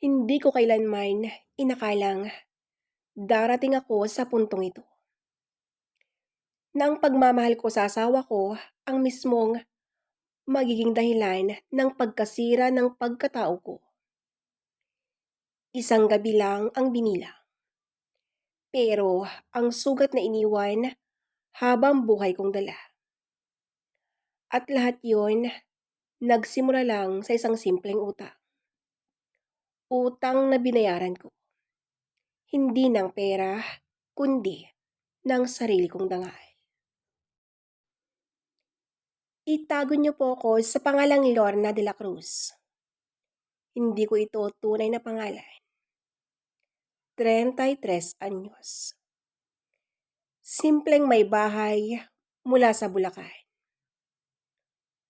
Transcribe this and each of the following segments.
Hindi ko kailanman inakalang darating ako sa puntong ito, na ang pagmamahal ko sa asawa ko ang mismong magiging dahilan ng pagkasira ng pagkatao ko. Isang gabi lang ang binilang, pero ang sugat na iniwan habang buhay kong dala. At lahat yon nagsimula lang sa isang simpleng utang. Utang na binayaran ko, hindi ng pera, kundi ng sarili kong dangal. Itago niyo po ako sa pangalang Lorna de la Cruz. Hindi ko ito tunay na pangalan. 33 anyos. Simpleng may bahay mula sa Bulacan.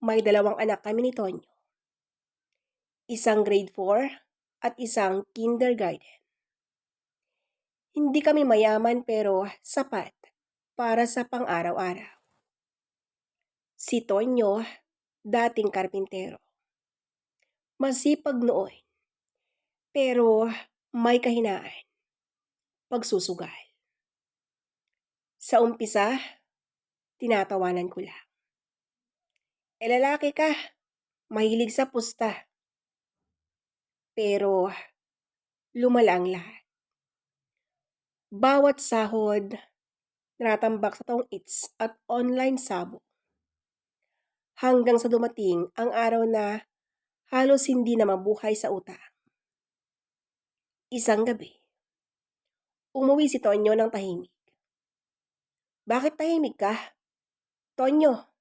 May 2 anak kami ni Tonyo. Isang grade 4 at isang kindergarten. Hindi kami mayaman pero sapat para sa pang-araw-araw. Si Tonyo, dating karpintero. Masipag noon, pero may kahinaan. Pagsusugal. Sa umpisa, tinatawanan ko lang. Lalaki ka, mahilig sa pusta. Pero lumala ang lahat. Bawat sahod, natambak sa tong eats at online sabo. Hanggang sa dumating ang araw na halos hindi na mabuhay sa utang. Isang gabi, umuwi si Tonyo ng tahimik. Bakit tahimik ka? Tonyo,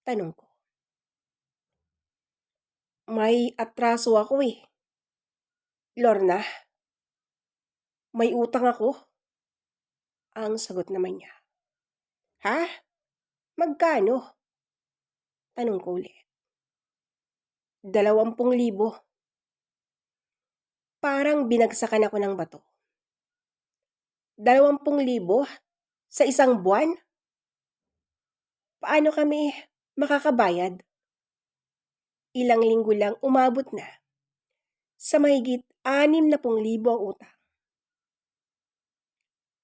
tanong ko. May atraso ako eh. Lorna, may utang ako. Ang sagot naman niya. Ha? Magkano? Tanong ko ulit. 20,000. Parang binagsakan ako ng bato. 20,000 sa isang buwan? Paano kami makakabayad? Ilang linggo lang umabot na sa mahigit 60,000 ang utang.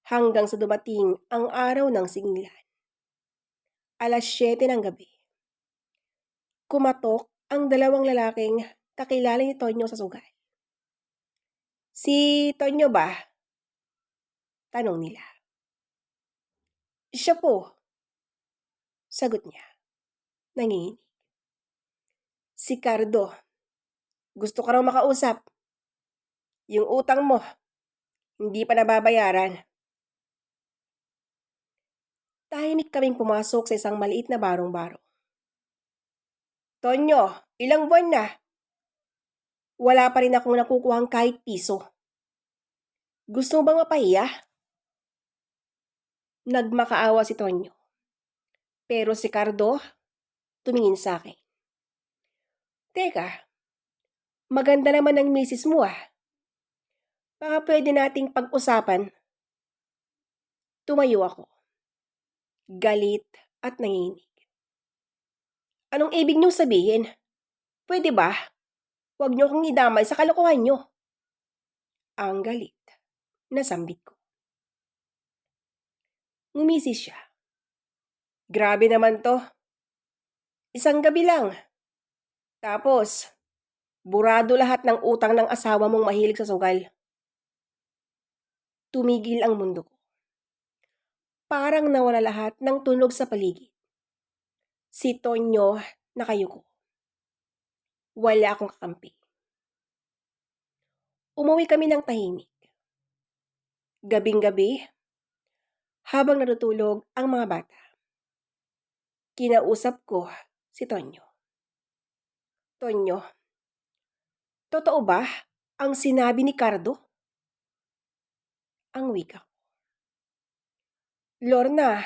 Hanggang sa dumating ang araw ng singilan. 7:00 ng gabi. Kumatok ang 2 lalaking kakilala ni Tonyo sa sugal. Si Tonyo ba? Tanong nila. Siya po. Sagot niya. Nanginginig. Si Cardo. Gusto ka raw makausap. Yung utang mo, hindi pa nababayaran. Tahimik kaming pumasok sa isang maliit na barong-barong. Tonyo, ilang buwan na? Wala pa rin akong nakukuhang kahit piso. Gusto mo bang mapahiya? Nagmakaawa si Tonyo. Pero si Cardo, tumingin sa akin. Teka, maganda naman ang misis mo ah. Baka pwede nating pag-usapan. Tumayo ako. Galit at nanginginig. Anong ibig niyong sabihin? Pwede ba? Huwag niyo akong idamay sa kalokohan niyo. Ang galit. Nasambit ko. Ngumisi siya. Grabe naman to. Isang gabi lang. Tapos, burado lahat ng utang ng asawa mong mahilig sa sugal. Tumigil ang mundo ko. Parang nawala lahat ng tunog sa paligid. Si Tonyo nakayuko. Wala akong kakampi. Umuwi kami ng tahimik. Gabing-gabi, habang natutulog ang mga bata. Kinausap ko si Tonyo. Tonyo, totoo ba ang sinabi ni Cardo? Ang wika ko. Lorna,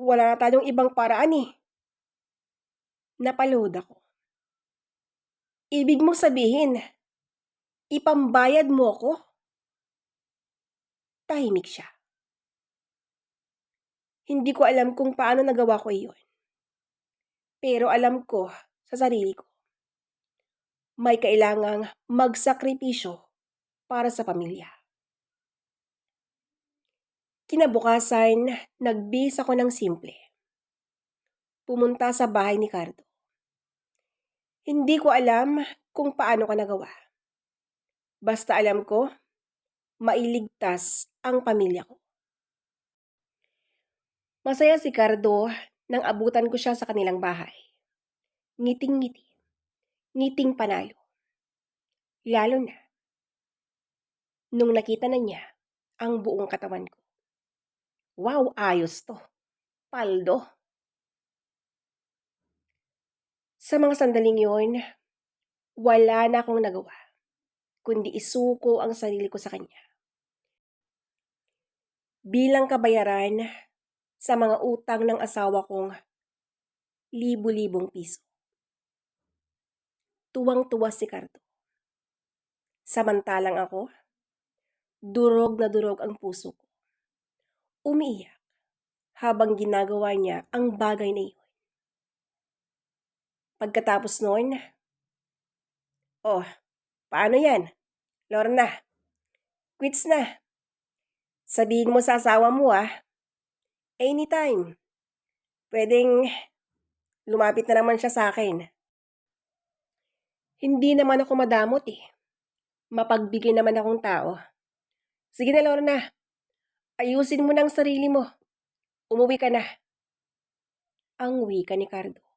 wala na tayong ibang paraan eh. Napalood ako. Ibig mong sabihin, ipambayad mo ako? Tahimik siya. Hindi ko alam kung paano nagawa ko iyon. Pero alam ko sa sarili ko. may kailangang magsakripisyo para sa pamilya. Kinabukasan, nagbihis ako ng simple. Pumunta sa bahay ni Cardo. Hindi ko alam kung paano ka nagawa. Basta alam ko, mailigtas ang pamilya ko. Masaya si Cardo nang abutan ko siya sa kanilang bahay. Ngiting-ngiti, ngiting panalo. Lalo na nung nakita na niya ang buong katawan ko. Wow, ayos to. Paldo. Sa mga sandaling yon, wala na akong nagawa, kundi isuko ang sarili ko sa kanya. Bilang kabayaran sa mga utang ng asawa kong libu-libong piso. Tuwang-tuwa si Cardo. Samantalang ako, durog na durog ang puso ko. Umiiyak habang ginagawa niya ang bagay na iyon. Pagkatapos noon, oh, paano yan? Lorna, quits na. Sabihin mo sa asawa mo anytime. Pwedeng lumapit na naman siya sa akin. Hindi naman ako madamot Mapagbigay naman akong tao. Sige na, Lorna. Ayusin mo ng sarili mo. Umuwi ka na. Ang wika ni Cardo.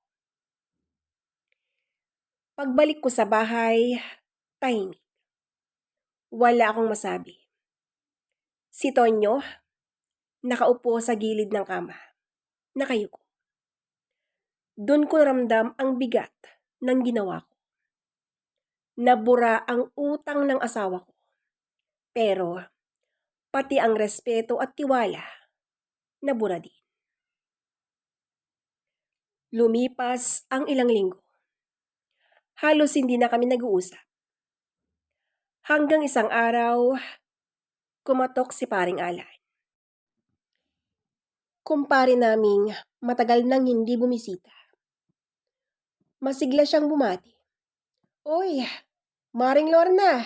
Pagbalik ko sa bahay, tahimik. Wala akong masabi. Si Tonyo, nakaupo sa gilid ng kama. Nakayuko. Doon ko ramdam ang bigat ng ginawa ko. Nabura ang utang ng asawa ko. Pero, pati ang respeto at tiwala, nabura din. Lumipas ang ilang linggo. Halos hindi na kami nag-uusap. Hanggang isang araw, kumatok si Paring Alan. Kumpare naming matagal nang hindi bumisita. Masigla siyang bumati. Oy, Maring Lorna,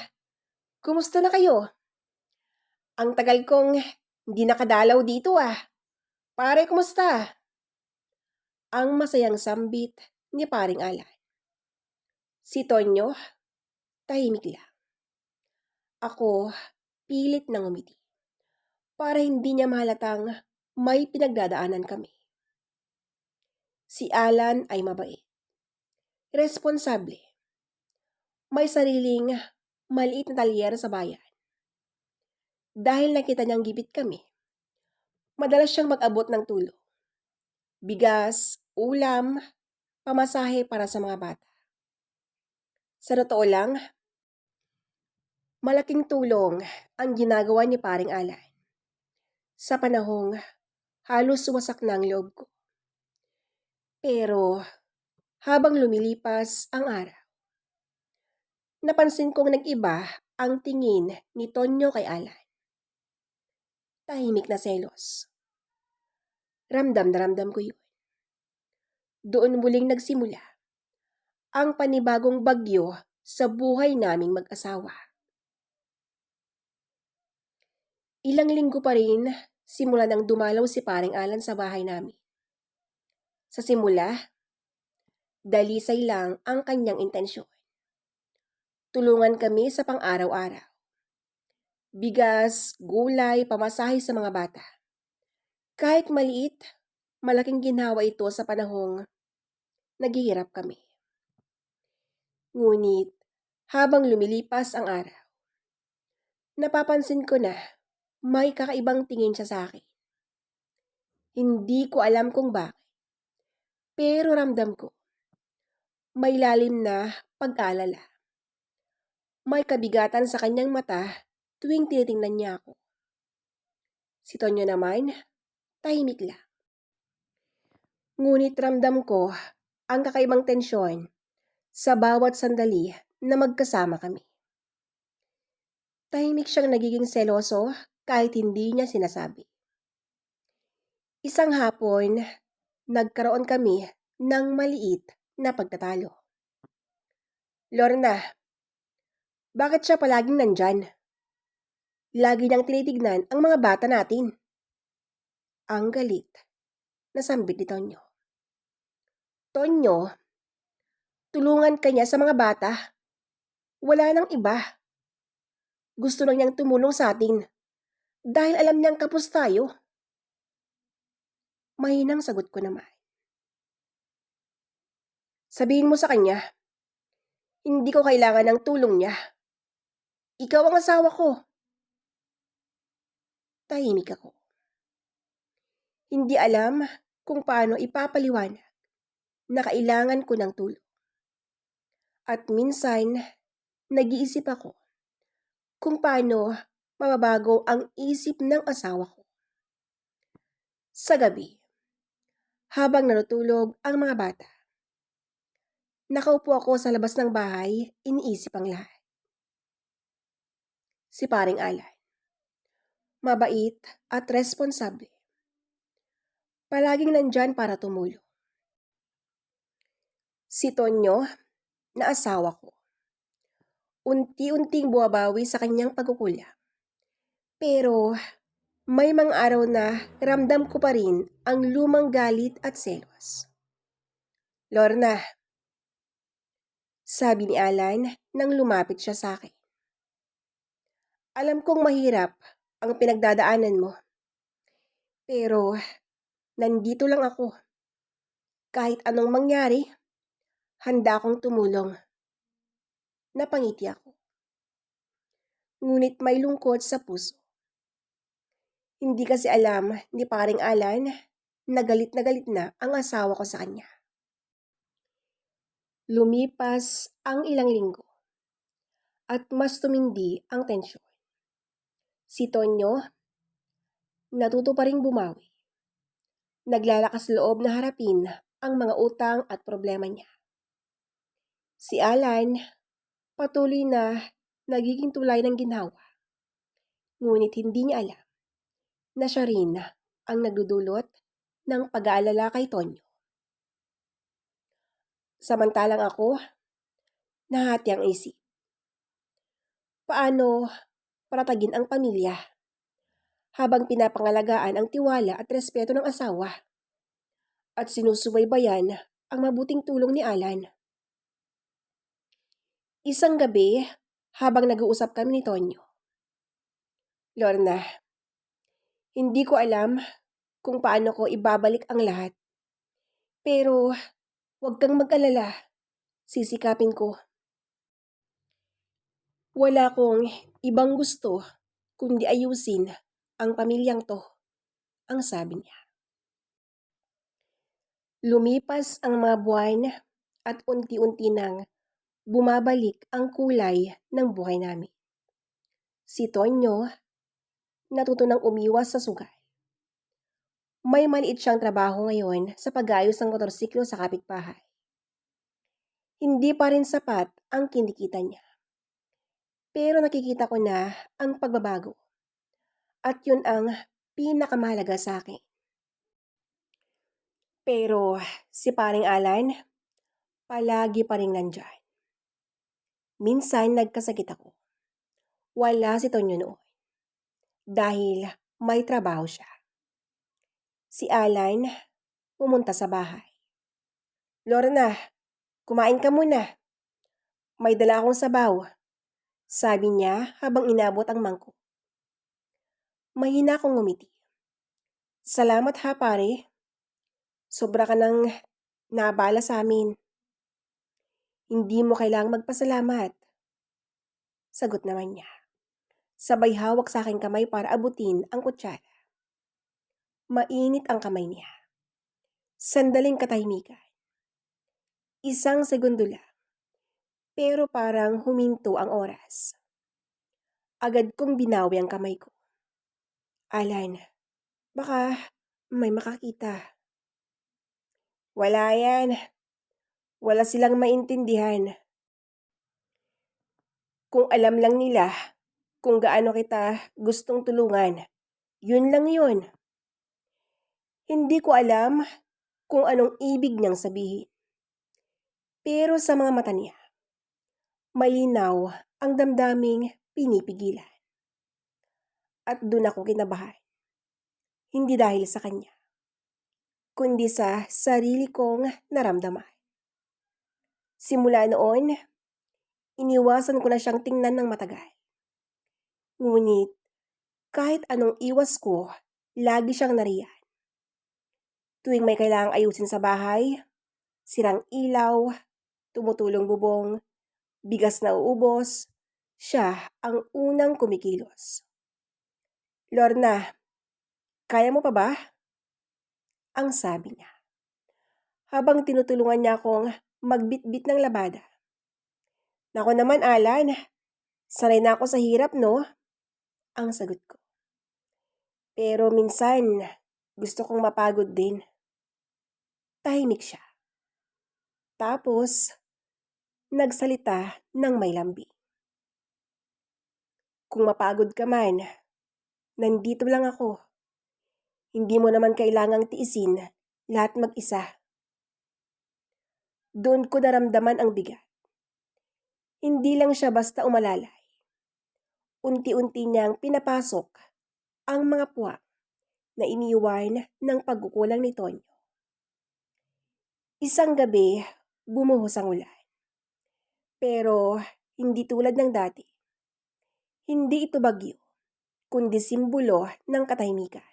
kumusta na kayo? Ang tagal kong hindi nakadalaw dito Pare, kumusta? Ang masayang sambit ni Paring Alan. Si Tonyo, tahimik lang. Ako, pilit nang umiti. Para hindi niya mahalatang may pinagdadaanan kami. Si Alan ay mabait. Responsable. May sariling maliit na talyer sa bayan. Dahil nakita niyang gipit kami, madalas siyang mag-abot ng tulong. Bigas, ulam, pamasahe para sa mga bata. Sa totoo lang, malaking tulong ang ginagawa ni Paring Alan. Sa panahong halos suwasak na ang loob ko. Pero habang lumilipas ang araw, napansin kong nag-iba ang tingin ni Tonyo kay Alan. Tahimik na selos. Ramdam na ramdam ko yun. Doon muling nagsimula ang panibagong bagyo sa buhay naming mag-asawa. Ilang linggo pa rin simula nang dumalaw si Paring Alan sa bahay namin. Sa simula, dalisay lang ang kanyang intensyon. Tulungan kami sa pang-araw-araw. Bigas, gulay, pamasahe sa mga bata. Kahit maliit, malaking ginhawa ito sa panahong naghihirap kami. Ngunit, habang lumilipas ang araw, napapansin ko na may kakaibang tingin siya sa akin. Hindi ko alam kung bakit, pero ramdam ko, may lalim na pag-alala. May kabigatan sa kanyang mata tuwing tinitingnan niya ako. Si Tonyo naman, tahimik lang. Ngunit ramdam ko ang kakaibang tensyon sa bawat sandali na magkasama kami. Tahimik siyang nagiging seloso kahit hindi niya sinasabi. Isang hapon, nagkaroon kami ng maliit na pagtatalo. Lorna, bakit siya palaging nandyan? Lagi niyang tinitignan ang mga bata natin. Ang galit na sambit ni Tonyo. Tonyo, tulungan ka niya sa mga bata. Wala nang iba. Gusto lang niyang tumulong sa atin dahil alam niyang kapos tayo. Mahinang sagot ko naman. Sabihin mo sa kanya, hindi ko kailangan ng tulong niya. Ikaw ang asawa ko. Tahimik ako. Hindi alam kung paano ipapaliwanag na kailangan ko ng tulong. At minsan, nag-iisip ako kung paano mababago ang isip ng asawa ko. Sa gabi, habang natutulog ang mga bata, nakaupo ako sa labas ng bahay, iniisip ang lahat. Si Paring Alan, mabait at responsable. Palaging nandyan para tumulong. Si Tonyo, na asawa ko, unti-unting bumabawi sa kanyang pagkukulang. Pero may mga araw na ramdam ko pa rin ang lumang galit at selos. Lorna, sabi ni Alan nang lumapit siya sa akin. Alam kong mahirap ang pinagdadaanan mo. Pero nandito lang ako. Kahit anong mangyari, handa akong tumulong. Napangiti ako. Ngunit may lungkot sa puso. Hindi kasi alam ni Paring Alan na galit na ang asawa ko sa kanya. Lumipas ang ilang linggo at mas tumindi ang tensyon. Si Tonyo, natuto pa ring bumawi. Naglalakas loob na harapin ang mga utang at problema niya. Si Alan, patuloy na nagiging tulay ng ginhawa. Ngunit hindi niya alam na siya rin ang nagdudulot ng pag-aalala kay Tonyo. Samantalang ako, nahati ang isip. Paano patatagin ang pamilya habang pinapangalagaan ang tiwala at respeto ng asawa at sinusubaybayan ang mabuting tulong ni Alan? Isang gabi, habang nag-uusap kami ni Tonyo, Lorna, hindi ko alam kung paano ko ibabalik ang lahat. Pero huwag kang mag-alala, sisikapin ko. Wala kong ibang gusto kundi ayusin ang pamilyang to, ang sabi niya. Lumipas ang mga buwan at unti-unti nang bumabalik ang kulay ng buhay namin. Si Tonyo, natuto nang umiwas sa sugal. May maliit siyang trabaho ngayon sa pag-ayos ng motorsiklo sa kapitbahay. Hindi pa rin sapat ang kinikita niya. Pero nakikita ko na ang pagbabago. At yun ang pinakamahalaga sa akin. Pero si Paring Alan, palagi pa rin nandyan. Minsan nagkasakit ako. Wala si Tonyo noon. Dahil may trabaho siya. Si Alan, pumunta sa bahay. Lorna, kumain ka muna. May dala akong sabaw, sabi niya habang inabot ang mangkok. Mahina akong ngumiti. Salamat ha, pare. Sobra ka nang naabala sa amin. Hindi mo kailangang magpasalamat. Sagot naman niya. Sabay hawak sa aking kamay para abutin ang kutsara. Mainit ang kamay niya. Sandaling katahimikan. Isang segundo lang. Pero parang huminto ang oras. Agad kong binawi ang kamay ko. Alan, baka may makakita. Wala yan. Wala silang maintindihan. Kung alam lang nila kung gaano kita gustong tulungan, yun lang yun. Hindi ko alam kung anong ibig niyang sabihin. Pero sa mga mata niya, Malinaw ang damdaming pinipigilan. At dun ako kinabahan. Hindi dahil sa kanya, kundi sa sarili kong naramdaman. Simula noon, iniwasan ko na siyang tingnan ng matagal. Ngunit kahit anong iwas ko, lagi siyang nariyan. Tuwing may kailangang ayusin sa bahay, sirang ilaw, tumutulong bubong, bigas na uubos, siya ang unang kumikilos. "Lorna, kaya mo pa ba?" ang sabi niya, habang tinutulungan niya akong magbitbit ng labada. "Nako naman, Alan, sanay na ako sa hirap, no?" ang sagot ko. "Pero minsan, gusto kong mapagod din." Tahimik siya. Tapos, nagsalita ng may lambing. "Kung mapagod ka man, nandito lang ako. Hindi mo naman kailangang tiisin lahat mag-isa." Doon ko naramdaman ang bigat. Hindi lang siya basta umalalay. Unti-unti niyang pinapasok ang mga puwak na iniwan ng pagkukulang ni Tonyo. Isang gabi, bumuhos ang ulan. Pero hindi tulad ng dati. Hindi ito bagyo, kundi simbolo ng katahimikan.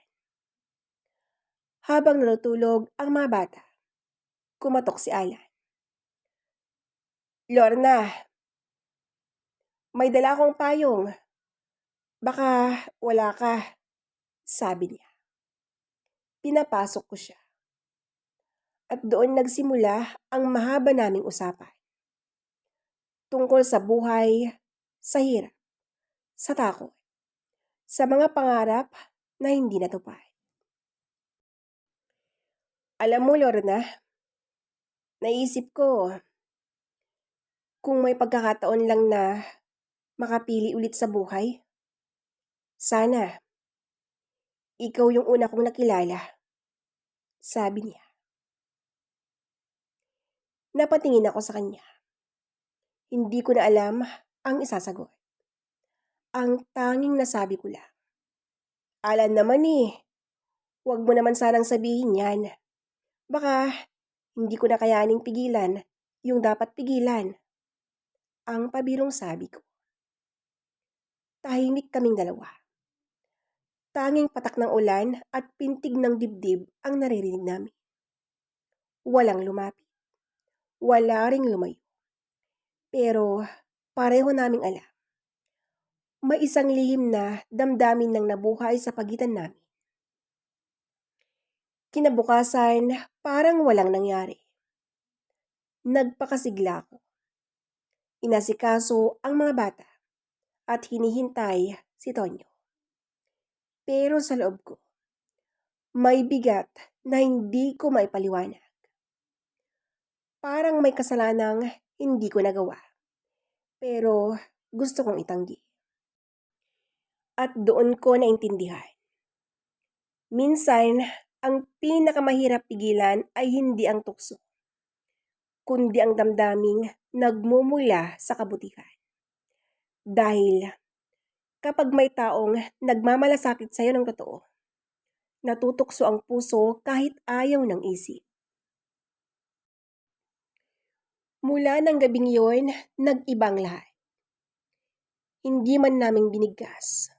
Habang natutulog ang mga bata, kumatok si Alan. "Lorna, may dala akong payong. Baka wala ka," sabi niya. Pinapasok ko siya. At doon nagsimula ang mahaba naming usapan. Tungkol sa buhay, sa hirap, sa takot, sa mga pangarap na hindi natupad. "Alam mo, Lorna, naisip ko, kung may pagkakataon lang na makapili ulit sa buhay, sana ikaw yung una kong nakilala," sabi niya. Napatingin ako sa kanya. Hindi ko na alam ang isasagot. Ang tanging nasabi ko lang, "Alan naman huwag mo naman sanang sabihin yan. Baka hindi ko na kayaning pigilan yung dapat pigilan." Ang pabirong sabi ko. Tahimik kaming dalawa. Tanging patak ng ulan at pintig ng dibdib ang naririnig namin. Walang lumapit. Wala ring lumayo. Pero pareho naming alam. May isang lihim na damdamin ng nabuhay sa pagitan namin. Kinabukasan, parang walang nangyari. Nagpakasigla ako. Inasikaso ang mga bata at hinihintay si Tonyo. Pero sa loob ko, may bigat na hindi ko maipaliwanag. Parang may kasalanang hindi ko nagawa. Pero gusto kong itanggi. At doon ko naintindihan. Minsan, ang pinakamahirap pigilan ay hindi ang tukso, kundi ang damdaming nagmumula sa kabutihan. Dahil kapag may taong nagmamalasakit sa'yo ng totoo, natutukso ang puso kahit ayaw ng isip. Mula ng gabing yon, nag-ibang lahat. Hindi man naming binigkas.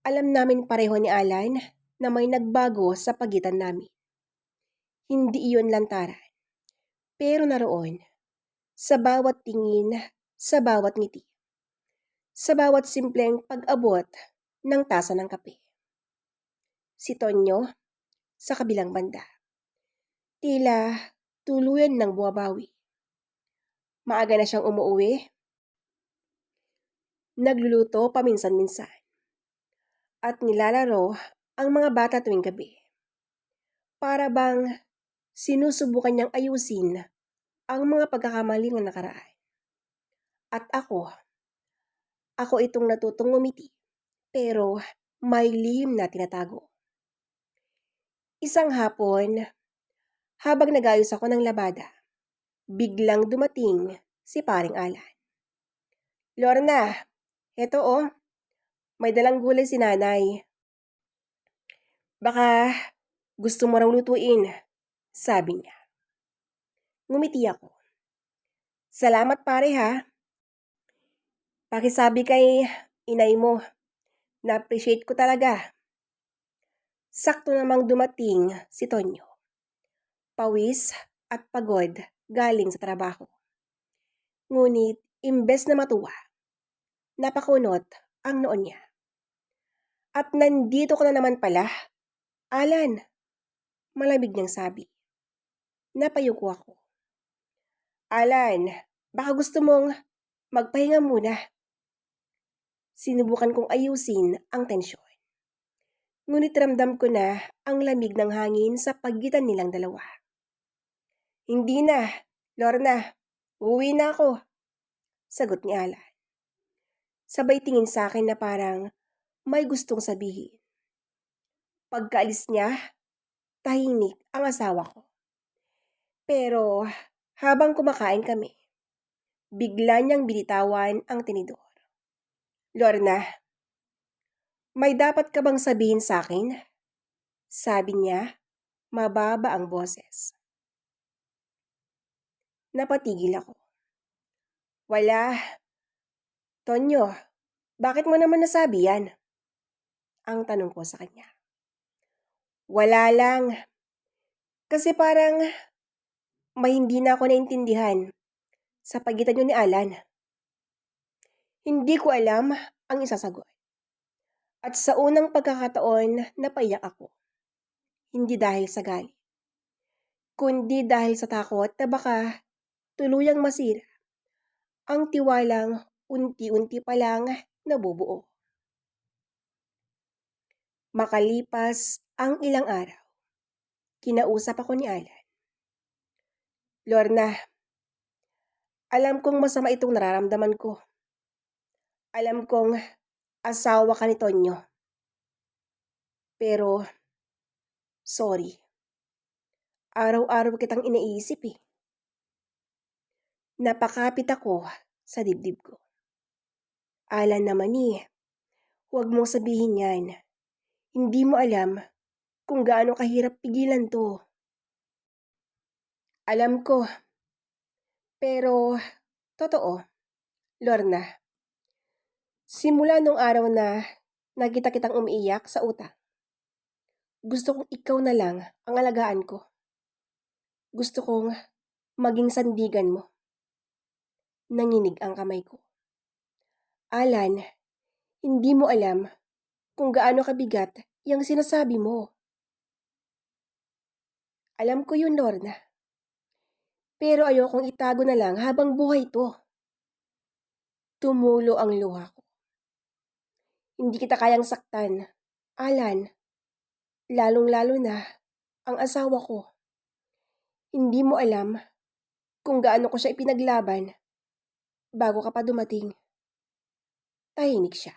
Alam namin pareho ni Alan na may nagbago sa pagitan namin. Hindi iyon lantaran. Pero naroon, sa bawat tingin, sa bawat ngiti, sa bawat simpleng pag-abot ng tasa ng kape. Si Tonyo, sa kabilang banda, tila tuluyan ng bumabawi. Maaga na siyang umuwi, nagluluto paminsan-minsan, at nilalaro ang mga bata tuwing gabi. Para bang sinusubukan niyang ayusin ang mga pagkakamali ng nakaraan. At ako itong natutong ngumiti, pero may lihim na tinatago. Isang hapon, habang nagayos ako ng labada, biglang dumating si paring Alan. Lorna, eto oh, may dalang gulay si nanay. Baka gusto mo raw lutuin, sabi niya. Ngumiti ako. Salamat pare ha. Pakisabi kay inay mo, na-appreciate ko talaga. Sakto namang dumating si Tonyo. Pawis at pagod galing sa trabaho. Ngunit imbes na matuwa, napakunot ang noon niya. At nandito ka na naman pala, Alan, malamig niyang sabi. Napayuko ako. Alan, baka gusto mong magpahinga muna. Sinubukan kong ayusin ang tensyon. Ngunit ramdam ko na ang lamig ng hangin sa pagitan nilang dalawa. Hindi na, Lorna, uuwi na ako, sagot ni Alan. Sabay tingin sa akin na parang may gustong sabihin. Pagkaalis niya, tahimik ang asawa ko. Pero habang kumakain kami, bigla niyang binitawan ang tinidor. Lorna, may dapat ka bang sabihin sa akin? Sabi niya, mababa ang boses. Napatigil ako. Wala. Tonyo, bakit mo naman nasabi yan? Ang tanong ko sa kanya. Wala lang. Kasi parang may hindi na ako naintindihan sa pagitan niyo ni Alan. Hindi ko alam ang isasagot. At sa unang pagkakataon, napaiyak ako. Hindi dahil sa galit, kundi dahil sa takot na baka tuluyang masira ang tiwalang unti-unti pa lang nabubuo. Makalipas ang ilang araw, kinausap ako ni Alan. Lorna, alam kong masama itong nararamdaman ko. Alam kong asawa ka ni Tonyo. Pero, sorry. Araw-araw kitang iniisip eh. Napakapit ako sa dibdib ko. Alan naman eh, huwag mong sabihin yan. Hindi mo alam kung gaano kahirap pigilan to. Alam ko. Pero, totoo, Lorna. Simula nung araw na nakita kitang umiiyak sa utang, gusto kong ikaw na lang ang alagaan ko. Gusto kong maging sandigan mo. Nanginig ang kamay ko. Alan, hindi mo alam kung gaano kabigat yung sinasabi mo. Alam ko yun, Lorna. Pero ayokong itago na lang habang buhay to. Tumulo ang luha ko. Hindi kita kayang saktan, Alan. Lalong-lalo na ang asawa ko. Hindi mo alam kung gaano ko siya ipinaglaban bago ka pa dumating. Tahimik siya.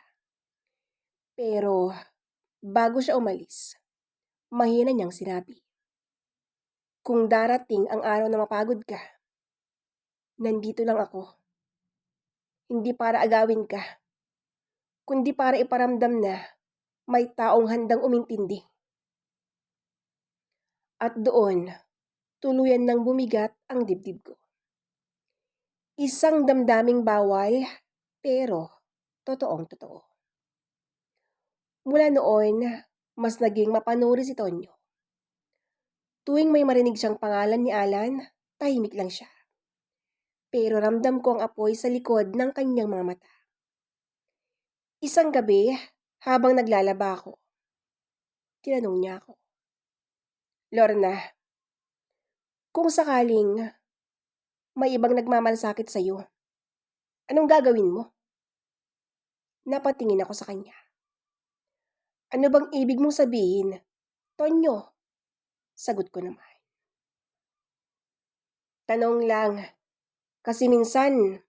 Pero bago siya umalis, mahina niyang sinabi. Kung darating ang araw na mapagod ka, nandito lang ako. Hindi para agawin ka, kundi para iparamdam na may taong handang umintindi. At doon, tuluyan nang bumigat ang dibdib ko. Isang damdaming bawal, pero totoong totoo. Mula noon, mas naging mapanuri si Tonyo. Tuwing may marinig siyang pangalan ni Alan, tahimik lang siya. Pero ramdam ko ang apoy sa likod ng kanyang mga mata. Isang gabi, habang naglalaba ako, tinanong niya ako. Lorna, kung sakaling may ibang nagmamalasakit sa'yo, anong gagawin mo? Napatingin ako sa kanya. Ano bang ibig mong sabihin? Tonyo, sagot ko naman. Tanong lang, kasi minsan,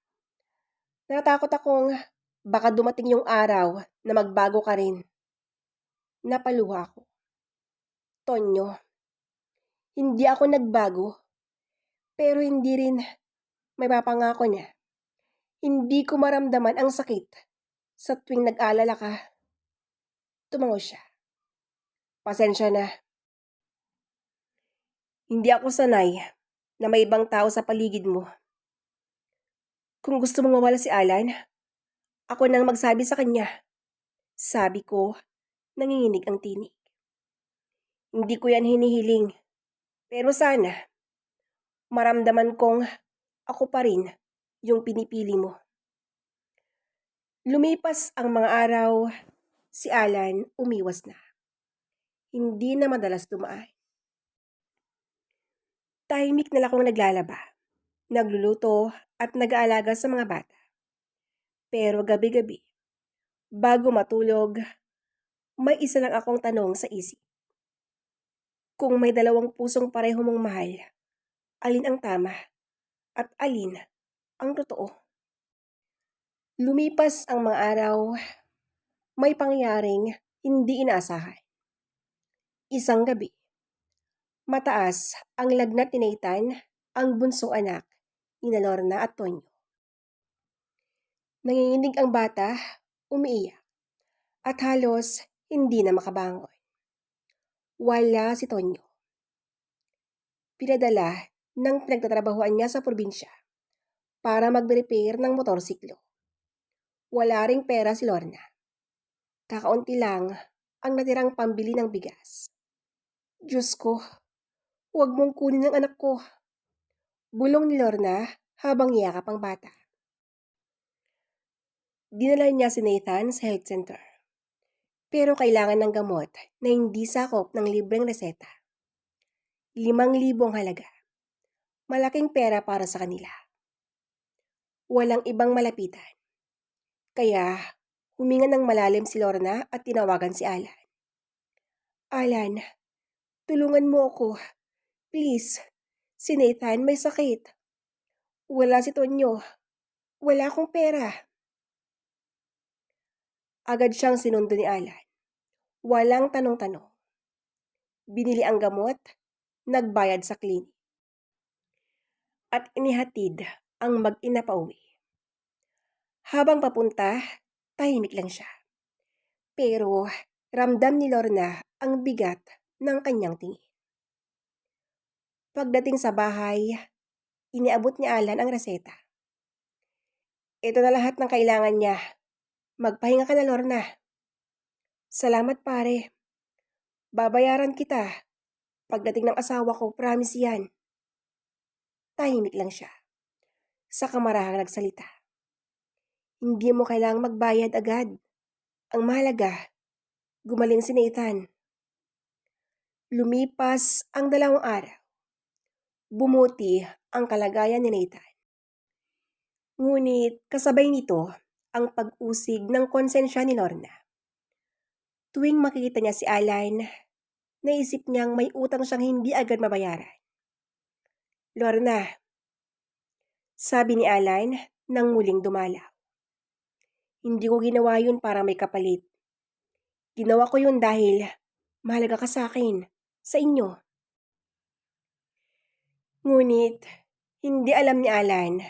natatakot akong baka dumating yung araw na magbago ka rin. Napaluha ako. Tonyo, hindi ako nagbago, pero hindi rin may papangako niya. Hindi ko maramdaman ang sakit sa tuwing nag-alala ka. Tumango siya. Pasensya na. Hindi ako sanay na may ibang tao sa paligid mo. Kung gusto mong mawala si Alan, ako nang magsabi sa kanya. Sabi ko, nanginginig ang tinig. Hindi ko yan hinihiling. Pero sana, maramdaman kong ako pa rin yung pinipili mo. Lumipas ang mga araw, si Alan umiwas na. Hindi na madalas dumaan. Tahimik na lang akong naglalaba, nagluluto at nag-aalaga sa mga bata. Pero gabi-gabi, bago matulog, may isa lang akong tanong sa isip. Kung may dalawang pusong pareho mong mahal, alin ang tama at alin ang totoo? Lumipas ang mga araw, may pangyaring hindi inaasahan. Isang gabi, mataas ang lagnat ni Nathan, ang bunsong anak ni Lorna at Tonyo. Nanginginig ang bata, umiiyak, at halos hindi na makabangon. Wala si Tonyo. Pinadala ng pinagtatrabahuan niya sa probinsya para mag-repair ng motorsiklo. Wala ring pera si Lorna. Kakaunti lang ang natirang pambili ng bigas. Diyos ko, huwag mong kunin ang anak ko. Bulong ni Lorna habang yakap ang bata. Dinala niya si Nathan sa health center. Pero kailangan ng gamot na hindi sakop ng libreng reseta. 5,000 ang halaga. Malaking pera para sa kanila. Walang ibang malapitan. Kaya huminga ng malalim si Lorna at tinawagan si Alan. Alan, tulungan mo ako. Please, si Nathan may sakit. Wala si Tonyo. Wala akong pera. Agad siyang sinundo ni Alan. Walang tanong-tanong. Binili ang gamot, nagbayad sa klinik. At inihatid ang mag-ina pauwi. Habang papunta, tahimik lang siya. Pero ramdam ni Lorna ang bigat ng kanyang tingin. Pagdating sa bahay, iniabot ni Alan ang reseta. Ito na lahat ng kailangan niya. Magpahinga ka na, Lorna. Salamat, pare. Babayaran kita. Pagdating ng asawa ko, promise yan. Tahimik lang siya. Sa kamarahang nagsalita. Hindi mo kailangang magbayad agad. Ang mahalaga, gumaling si Nathan. Lumipas ang 2 araw. Bumuti ang kalagayan ni Nathan. Ngunit kasabay nito ang pag-usig ng konsensya ni Lorna. Tuwing makikita niya si Alan, naisip niyang may utang siyang hindi agad mabayaran. Lorna, sabi ni Alan nang muling dumalaw. Hindi ko ginawa yun para may kapalit. Ginawa ko yun dahil mahalaga ka sa akin, sa inyo. Ngunit, hindi alam ni Alan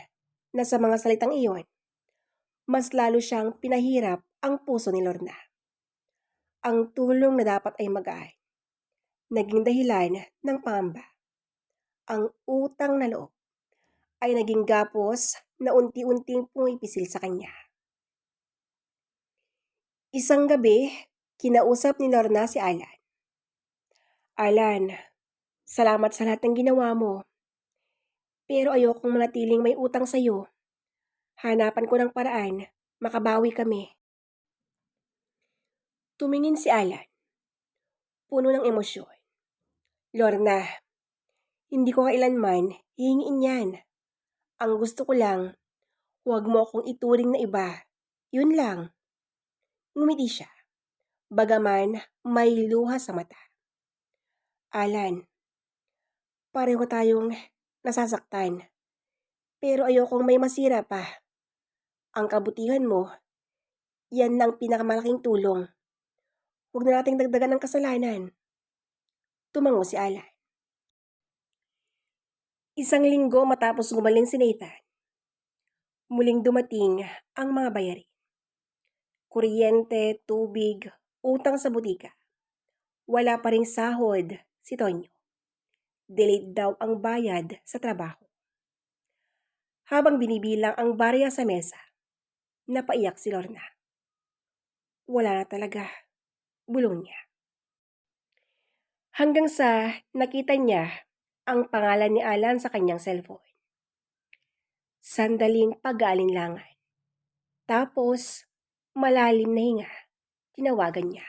na sa mga salitang iyon, mas lalo siyang pinahirap ang puso ni Lorna. Ang tulong na dapat ay magaan, naging dahilan ng pangamba. Ang utang na loob ay naging gapos na unti-unting pumipisil sa kanya. Isang gabi, kinausap ni Lorna si Alan. Alan, salamat sa lahat ng ginawa mo. Pero ayokong manatiling may utang sa'yo. Hanapan ko ng paraan, makabawi kami. Tumingin si Alan, puno ng emosyon. Lorna, hindi ko kailanman hihingiin yan. Ang gusto ko lang, huwag mo akong ituring na iba. Yun lang. Ngumiti siya, bagaman may luha sa mata. Alan, pareho tayong nasasaktan. Pero ayokong may masira pa. Ang kabutihan mo, yan ang pinakamalaking tulong. Huwag na nating dagdagan ng kasalanan. Tumango si Alan. Isang linggo matapos gumaling si Nathan, Muling dumating ang mga bayarin. Kuryente, tubig, utang sa butika. Wala pa ring sahod si Tonyo. Delayed daw ang bayad sa trabaho. Habang binibilang ang barya sa mesa, napaiyak si Lorna. Wala na talaga, bulong niya. Hanggang sa nakita niya ang pangalan ni Alan sa kanyang cellphone. Sandaling pag-aalinlangan. Tapos, malalim na hinga, tinawagan niya.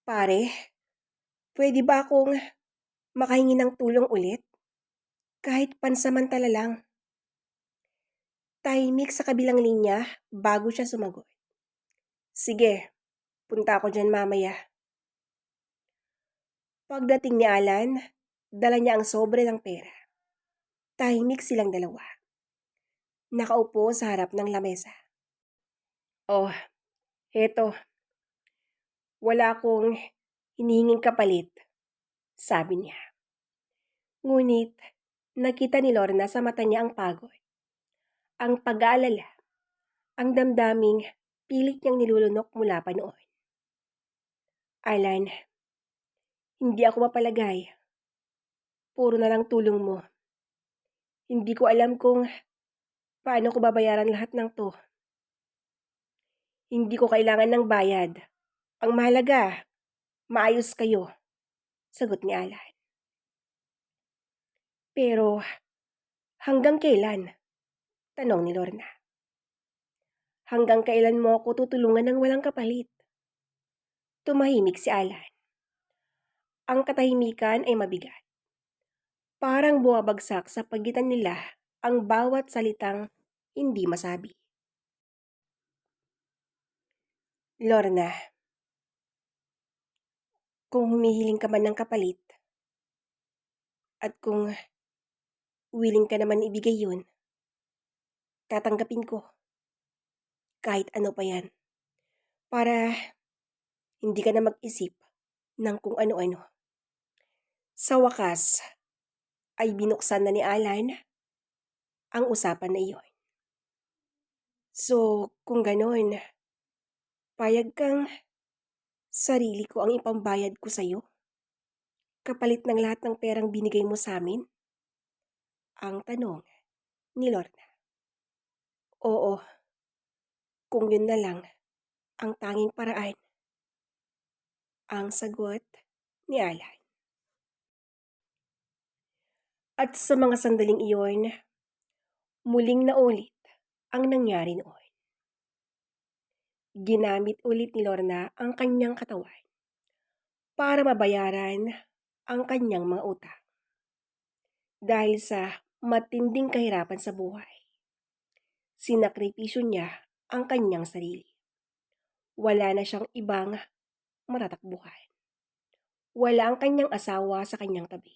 Pare, pwede ba akong makahingi ng tulong ulit? Kahit pansamantala lang. Tahimik sa kabilang linya bago siya sumagot. Sige, punta ako dyan mamaya. Pagdating ni Alan, dala niya ang sobre ng pera. Tahimik silang dalawa. Nakaupo sa harap ng lamesa. Oh, heto. Wala akong hinihinging kapalit, sabi niya. Ngunit, nakita ni Lorna sa mata niya ang pagod, ang pag-aalala, ang damdaming pilit niyang nilulunok mula pa noon. Alan, hindi ako mapalagay. Puro na lang tulong mo. Hindi ko alam kung paano ko babayaran lahat ng to. Hindi ko kailangan ng bayad. Ang mahalaga, maayos kayo, sagot ni Alan. Pero hanggang kailan? Tanong ni Lorna. Hanggang kailan mo ako tutulungan ng walang kapalit? Tumahimik si Alan. Ang katahimikan ay mabigat. Parang bumabagsak sa pagitan nila ang bawat salitang hindi masabi. Lorna, kung humihiling ka man ng kapalit, at kung willing ka naman ibigay yun, tatanggapin ko. Kahit ano pa yan. Para hindi ka na mag-isip ng kung ano-ano. Sa wakas, ay binuksan na ni Alan ang usapan na iyon. So, kung ganon, payag kang sarili ko ang ipambayad ko sa'yo? Kapalit ng lahat ng perang binigay mo sa amin? Ang tanong ni Lorna. Oo, kung yun na lang ang tanging paraan. Ang sagot ni Alan. At sa mga sandaling iyon, muling naulit ang nangyari noon. Ginamit ulit ni Lorna ang kanyang katawan para mabayaran ang kanyang mga utang. Dahil sa matinding kahirapan sa buhay, sinakripisyo niya ang kanyang sarili. Wala na siyang ibang matatakbuhan. Wala ang kanyang asawa sa kanyang tabi.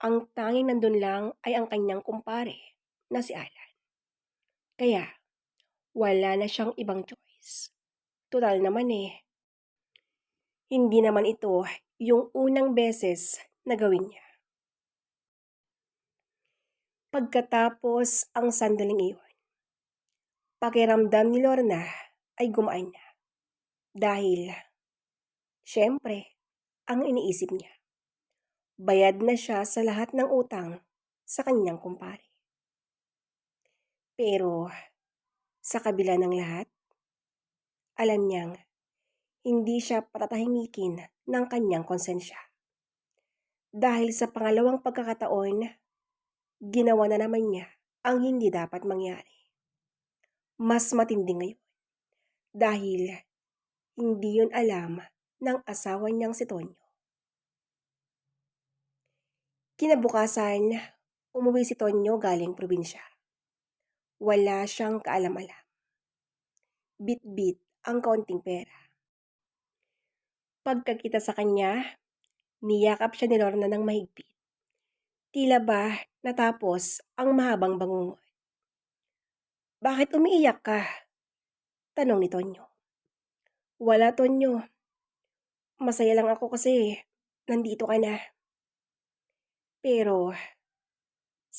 Ang tanging nandun lang ay ang kanyang kumpare na si Alan. Kaya, wala na siyang ibang choice. Tutal naman hindi naman ito yung unang beses na gawin niya. Pagkatapos ang sandaling iyon, pakiramdam ni Lorna ay gumaan na. Dahil, syempre, ang iniisip niya, bayad na siya sa lahat ng utang sa kanyang kumpare. Pero, sa kabila ng lahat, alam niyang hindi siya patatahimikin ng kanyang konsensya. Dahil sa pangalawang pagkakataon, ginawa na naman niya ang hindi dapat mangyari. Mas matindi ngayon dahil hindi yun alam ng asawa niyang si Tonyo. Kinabukasan, umuwi si Tonyo galing probinsya. Wala siyang kaalam-alam. Bit-bit ang kaunting pera. Pagkakita sa kanya, niyakap siya ni Lorna ng mahigpit. Tila ba natapos ang mahabang bangungot. Bakit umiiyak ka? Tanong ni Tonyo. Wala, Tonyo. Masaya lang ako kasi nandito ka na. Pero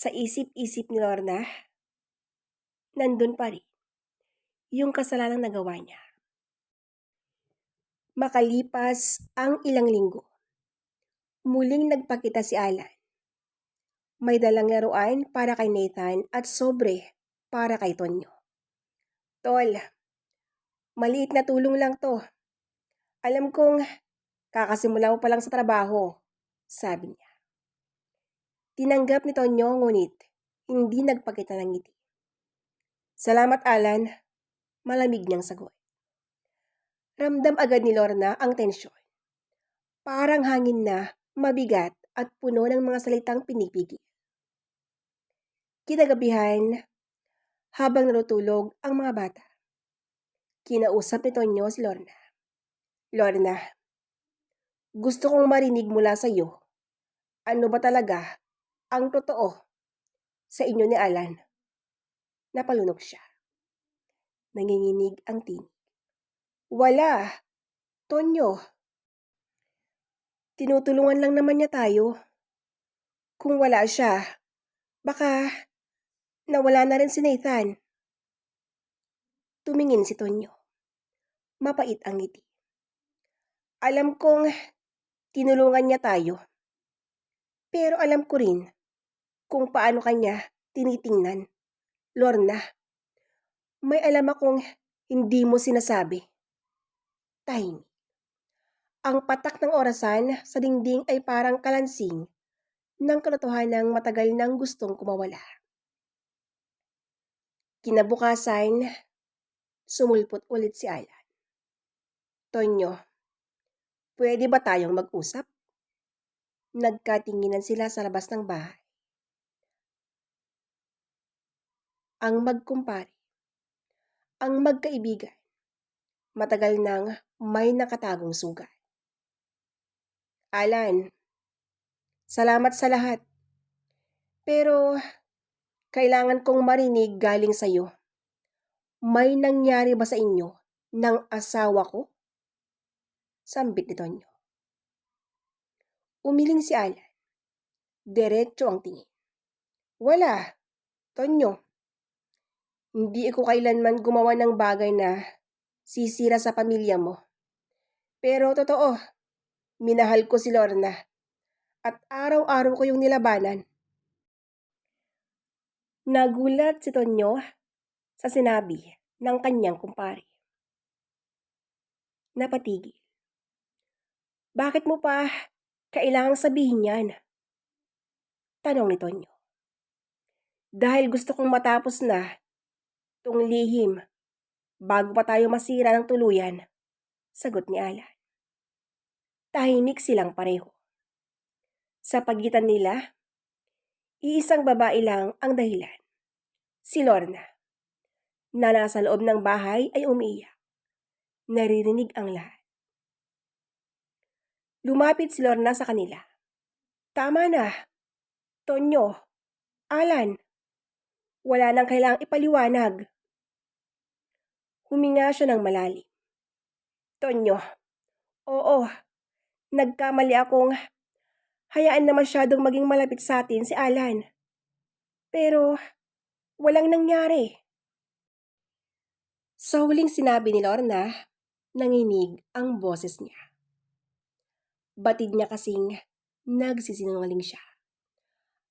Sa isip-isip ni Lorna, nandun pa rin yung kasalanang nagawa niya. Makalipas ang ilang linggo, muling nagpakita si Alan. May dalang laruan para kay Nathan at sobre para kay Tonyo. Tol, maliit na tulong lang to. Alam kong kakasimula mo pa lang sa trabaho, sabi niya. Tinanggap ni Tonyo ngunit hindi nagpakita ng ngiti. Salamat Alan, malamig niyang sagot. Ramdam agad ni Lorna ang tensyon. Parang hangin na mabigat at puno ng mga salitang pinipigil. Kinagabihan, habang natutulog ang mga bata, kinausap ni Tonyo si Lorna. Lorna, gusto kong marinig mula sa iyo. Ano ba talaga ang totoo sa inyo ni Alan? Napalunok siya. Nanginginig ang tinig. Wala, Tonyo. Tinutulungan lang naman niya tayo. Kung wala siya, baka nawala na rin si Nathan. Tumingin si Tonyo. Mapait ang ngiti. Alam kong tinulungan niya tayo. Pero alam ko rin kung paano kanya tinitingnan. Lorna, may alam akong hindi mo sinasabi. Tahimik. Ang patak ng orasan sa dingding ay parang kalansing ng katotohanang matagal nang gustong kumawala. Kinabukasan, sumulpot ulit si Alan. Tonyo, pwede ba tayong mag-usap? Nagkatinginan sila sa labas ng bahay. Ang magkumpare, ang magkaibigan, matagal nang may nakatagong sugat. Alan, salamat sa lahat. Pero kailangan kong marinig galing sa iyo. May nangyari ba sa inyo ng asawa ko? Sambit ni Tonyo. Umiling si Alan. Diretso ang tingin. Wala, Tonyo. Hindi ako kailanman gumawa ng bagay na sisira sa pamilya mo. Pero totoo, minahal ko si Lorna at araw-araw ko yung nilabanan. Nagulat si Tonyo sa sinabi ng kanyang kumpare. Napatigil. Bakit mo pa kailangang sabihin yan? Tanong ni Tonyo. Dahil gusto kong matapos na itong lihim bago pa tayo masira ng tuluyan, sagot ni Alan. Tahimik silang pareho. Sa pagitan nila, iisang babae lang ang dahilan. Si Lorna, na nasa loob ng bahay ay umiiyak. Naririnig ang lahat. Lumapit si Lorna sa kanila. Tama na, Tonyo, Alan, wala nang kailangang ipaliwanag. Huminga siya ng malalim. Tonyo, oo, nagkamali akong hayaan na masyadong maging malapit sa atin si Alan. Pero walang nangyari. Sa huling sinabi ni Lorna, nanginig ang boses niya. Batid niya kasing nagsisinungaling siya.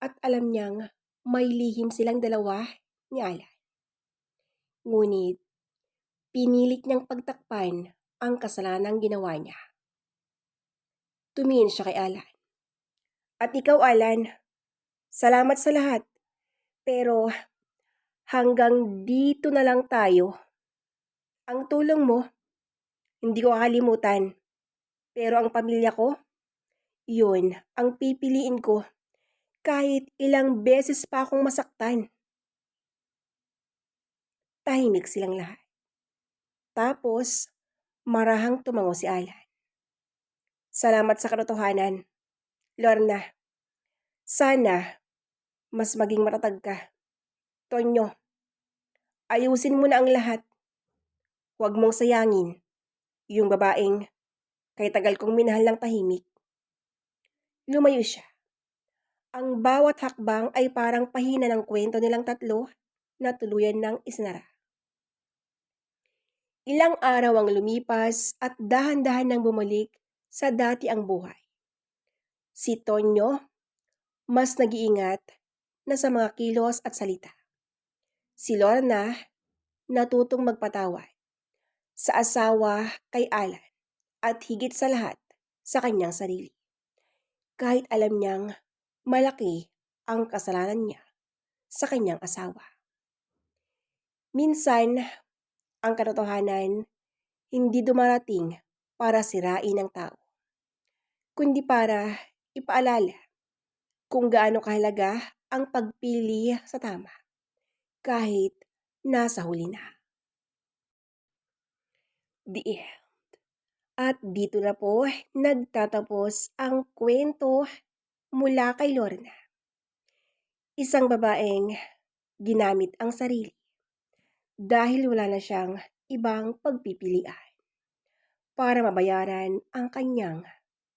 At alam niyang may lihim silang dalawa ni Alan. Ngunit pinilit niyang pagtakpan ang kasalanang ginawa niya. Tumingin siya kay Alan. At ikaw, Alan, salamat sa lahat. Pero hanggang dito na lang tayo. Ang tulong mo, hindi ko kakalimutan. Pero ang pamilya ko, yun ang pipiliin ko kahit ilang beses pa akong masaktan. Tahimik silang lahat. Tapos, marahang tumango si Alan. Salamat sa katotohanan. Lorna, sana mas maging matatag ka. Tonyo, ayusin mo na ang lahat. Huwag mong sayangin yung babaeng kay tagal kong minahal ng tahimik. Lumayo siya. Ang bawat hakbang ay parang pahina ng kwento nilang tatlo na tuluyan ng isinara. Ilang araw ang lumipas at dahan-dahan nang bumalik sa dati ang buhay. Si Tonyo, mas nag-iingat na sa mga kilos at salita. Si Lorna, natutong magpatawad sa asawa kay Alan at higit sa lahat sa kanyang sarili. Kahit alam niyang malaki ang kasalanan niya sa kanyang asawa. Minsan, ang katotohanan hindi dumarating para sirain ang tao, kundi para ipaalala kung gaano kahalaga ang pagpili sa tama kahit nasa huli na. The end. At dito na po nagtatapos ang kwento mula kay Lorna. Isang babaeng ginamit ang sarili dahil wala na siyang ibang pagpipilian para mabayaran ang kanyang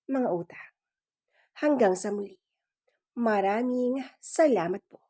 mga utang. Hanggang sa muli. Maraming salamat po.